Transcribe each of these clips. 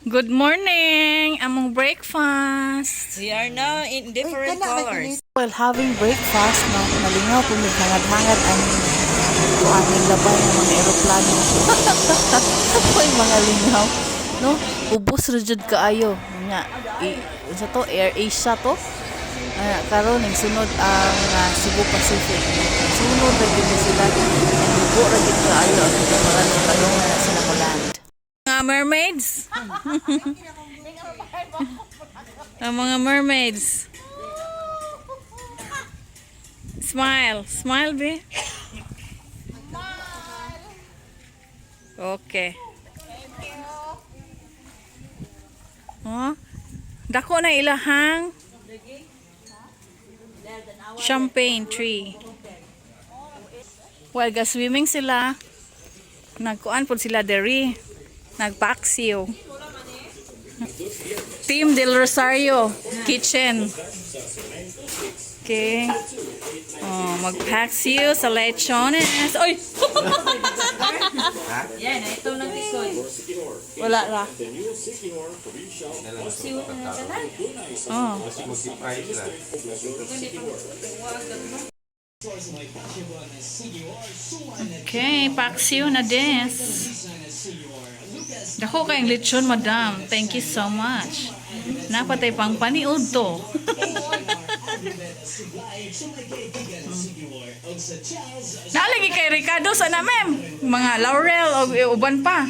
Good morning! Among breakfast. We are now in different colors. While having breakfast, no, nalingaw po hangad-hangad ang aming labay ng mga eroplano. May mga lingaw. No? Ubos rajud kaayo. Nga, sa to, Air Asia to. Karon ning sunod ang Cebu Pacific. Sunod ra gyud sila. Ubo ra gyud kaayo ang mga tanong na sila mo land. Mga mermaids. Ang mga mermaids. Smile. Smile, be. Okay. Oh, dako na ilahang champagne tree. While ga-swimming sila, nagkuan po sila deri. Nagpaksiw. Team Del Rosario Kitchen. Okay. Oh, magpaksiw sa lechones. Oy! Yan, ito lang tisoy. Wala ra. Oh. Okay, paksiw na des. Dako kayong lechon, madam. Thank you so much. Napatay pang paniud to. Nalagi kay Ricardo sana, ma'am. Mga laurel o uban pa.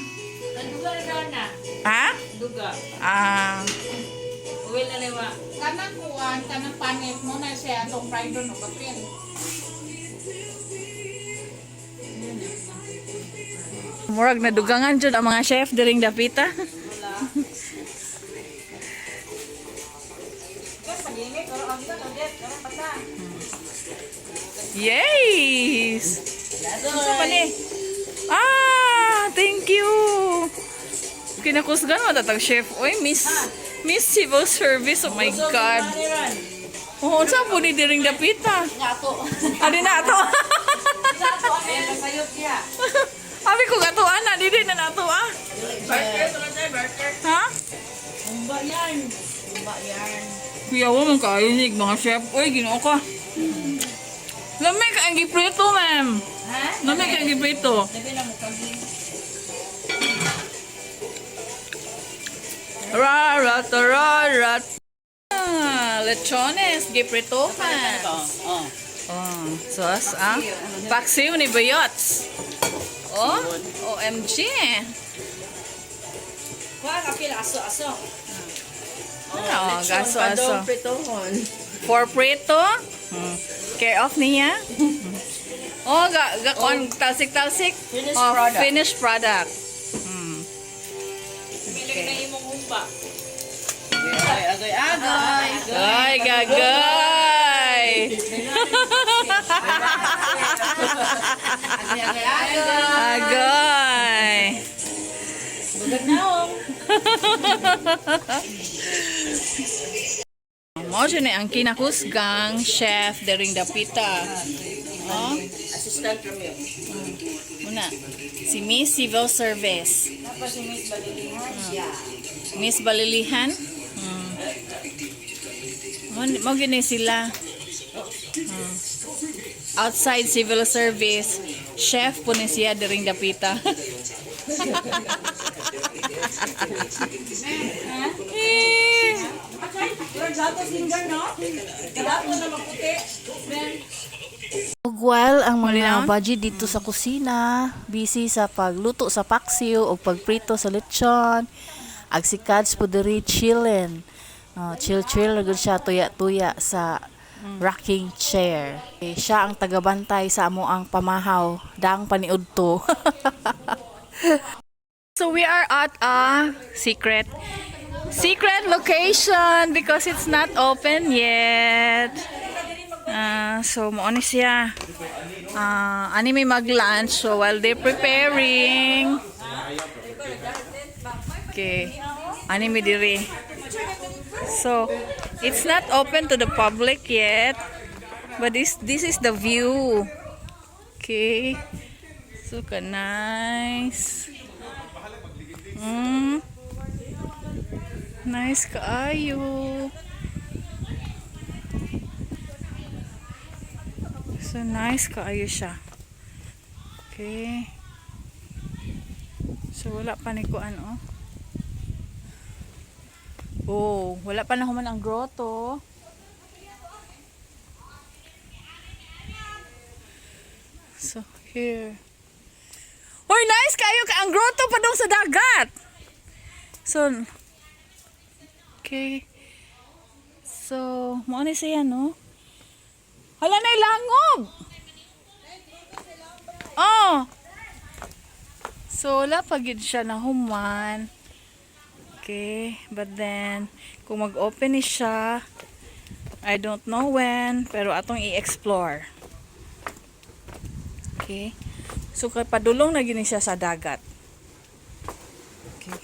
Duga na. Ha? Duga. Ah, Uwi na lewa. Kanang kuwan, kanang panit mo na siya atong fried doon o papel. murag na dugangan jud ang mga chef diring dapita. Yes! Ano pa ni? Ah, thank you. Kinakusgan mo tatag chef. Oy, Miss Civil Service. Oh my God. Oh, unsa po ni diring dapita? Nato. Adi na to. Nato ay pasayot siya. Abi ko gatuan na dili na nato ah. Burger, tulad tayo, burger. Ha? Umba yan. Umba yan. Kuya mo man kainig mga chef. Oy, Ginoo ka. Lamig ang giprito, ma'am. Ha? Lamig ang giprito. Labi na mo kagin. Rarat. Ah, lechones, giprito pa. Oh. Oh, sauce ah. Paksiw ni Bayots. Oh, OMG. Kuha ka pila aso-aso. Ano, gaso-aso. Pritohon. For prito. Care off niya. Oh, talsik-talsik. Finished Oh, product. finished product. Pilig na imong umba. Agay. Ay, gagay. Agay. Bulag na oh. Mo siya ni ang kinakusgang chef dering dapita. Oh, Assistant from you. muna. Si Miss Civil Service. Tapos si Miss Balilihan siya. Miss Balilihan. Mo gini sila. Outside civil service, chef po ni siya dering dapita. While ang Malinaw? mga budget dito sa kusina, busy sa pagluto sa paksiw o pagprito sa lechon, ag si Kads po diri chillin. Chill lagod siya tuya-tuya sa rocking chair. Siya ang tagabantay sa amo ang pamahaw, daang paniudto. So we are at a secret location because it's not open yet. So mo ni siya. Ani may mag-lunch so while they preparing. Okay. Ani may diri. So it's not open to the public yet. But this is the view. Okay. So nice. Nice kaayo. So nice kaayo siya. Okay. So wala pa ni kuan oh. Oh, wala pa na human ang grotto. So here. Hoy, nice kayo ka ang grotto pa dong sa dagat. So okay. So, mo ni siya no. Hala na ilangob. Oh. So, wala pa gid siya na human. Okay, but then kung mag-open ni siya, I don't know when, pero atong i-explore. Okay. So, kay padulong na gini siya sa dagat. Okay.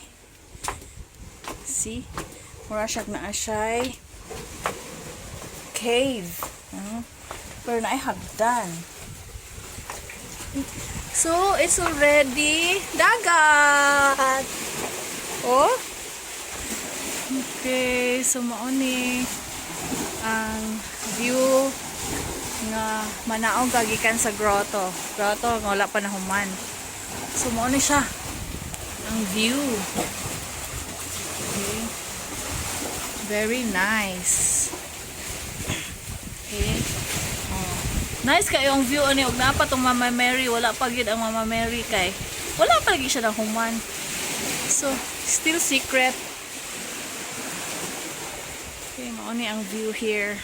See? Mura siya na siya cave. Pero na ay hagdan. So, it's already dagat. Oh. Okay, so mauni ang view nga manaog kagikan sa grotto. Grotto nga wala pa nahuman. So mauni siya ang view. Okay. Very nice. Okay. Oh. Nice kayo ang view ani og napa tong Mama Mary, wala pa gid ang Mama Mary kay wala pa gid siya nahuman. So still secret. Okay, mauni ang view here.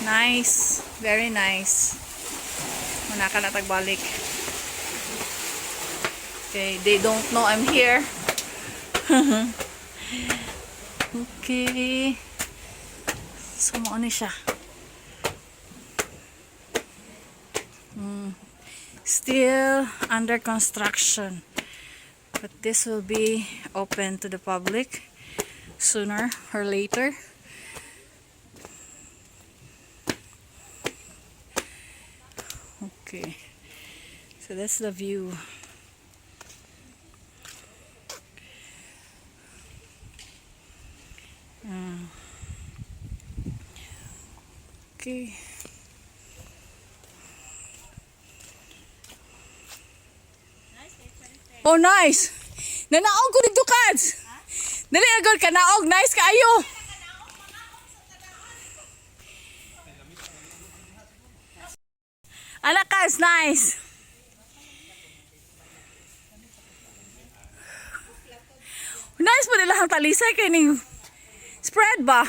Nice, very nice. Muna ka na tagbalik. Okay, they don't know I'm here. Okay. So, mauni siya. Still under construction. But this will be open to the public sooner or later. Okay. So, that's the view. Okay. Oh, nice! Nanaog ko dito, Kads! Dali, agad ka naog. Nice kaayo! Anak, Kads, nice! Nice po nila ang talisay kay ning spread ba?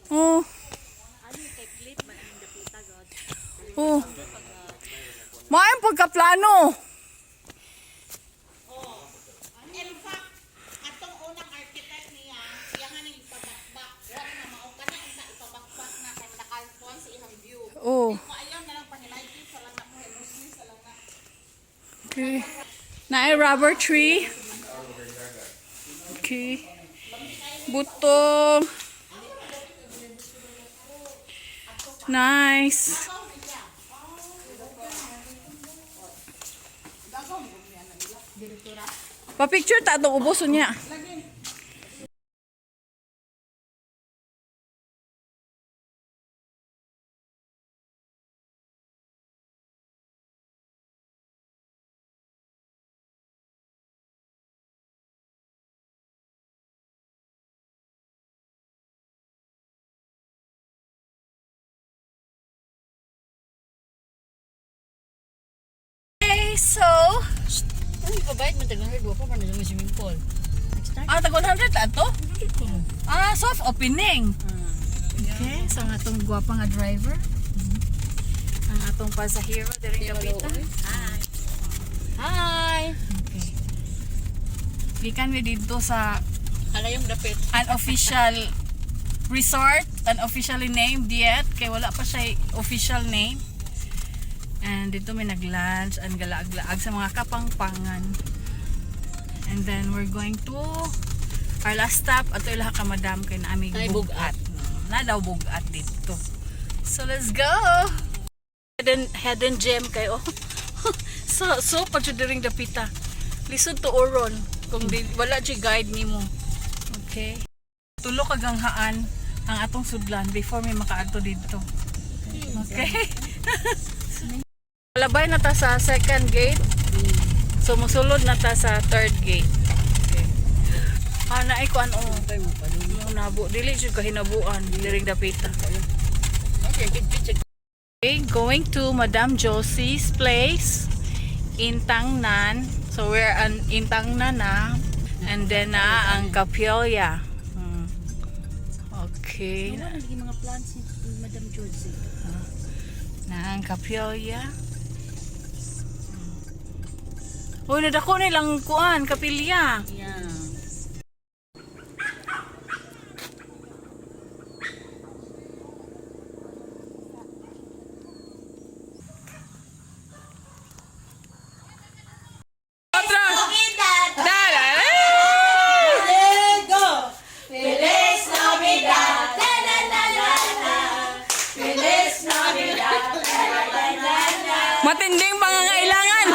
Oh. Oh. Maayong pagkaplano. In fact, atong unang architect niya, siya nga nang ipabakbak. Wala na mauka na isa ipabakbak na kay nakalpuan sa ihang view. Oh. Kung alam na lang panilayti sa lang na mo, Muslim sa lang na. Okay. Na rubber tree. Okay. Buto. Nice. Pa-picture ta itong ubuso niya. Okay, so Uy, kabayad mo tagang hard pa na sa swimming pool. tag 100 ato? Soft opening. Okay, so ang atong gwapa nga driver. Ang atong pasahero diri kapitan. Hi. Hi. Okay. Gikan mi dito sa Halayong dapit. unofficial resort, unofficially named yet kay wala pa siya official name. And dito may nag-lunch and galaag-laag sa mga kapangpangan. And then we're going to our last stop ato ilaha ka madam kay naamig bugat. Na daw bugat dito. So let's go. Hidden gem kayo. So pa during the pita. Lisod to oron kung wala jay guide nimo. Okay. Tulo ka ganghaan ang atong sudlan before may makaadto dito. Okay. Labay na ta sa second gate. So musulod na ta sa third gate. Okay. Naay ko ano. Mo nabo dili jud ka hinabuan diring dapita. Okay, going to Madam Josie's place in Tangnan. So we're in Tangnan na. And then ang Capilla. Okay. Wala lagi mga plants ni Madam Josie. Na ang Capilla. Uy, nadako nilang kuan, Capilla. Yeah. Matinding pangangailangan.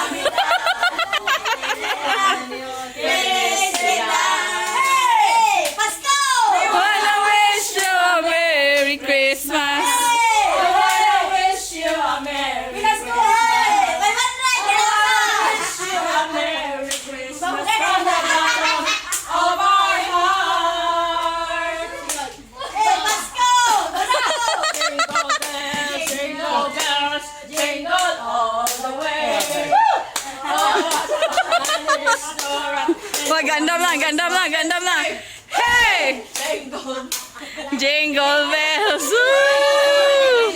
Wanna wish you a Merry Christmas. Wah, gandam na. Hey! Jingle bells. Woo!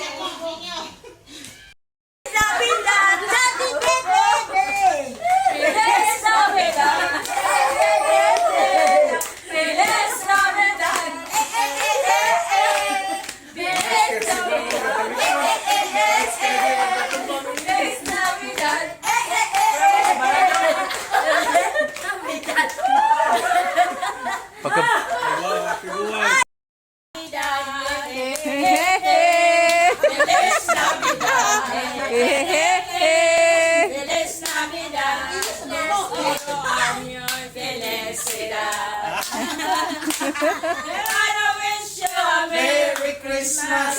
I wish you a Merry Christmas.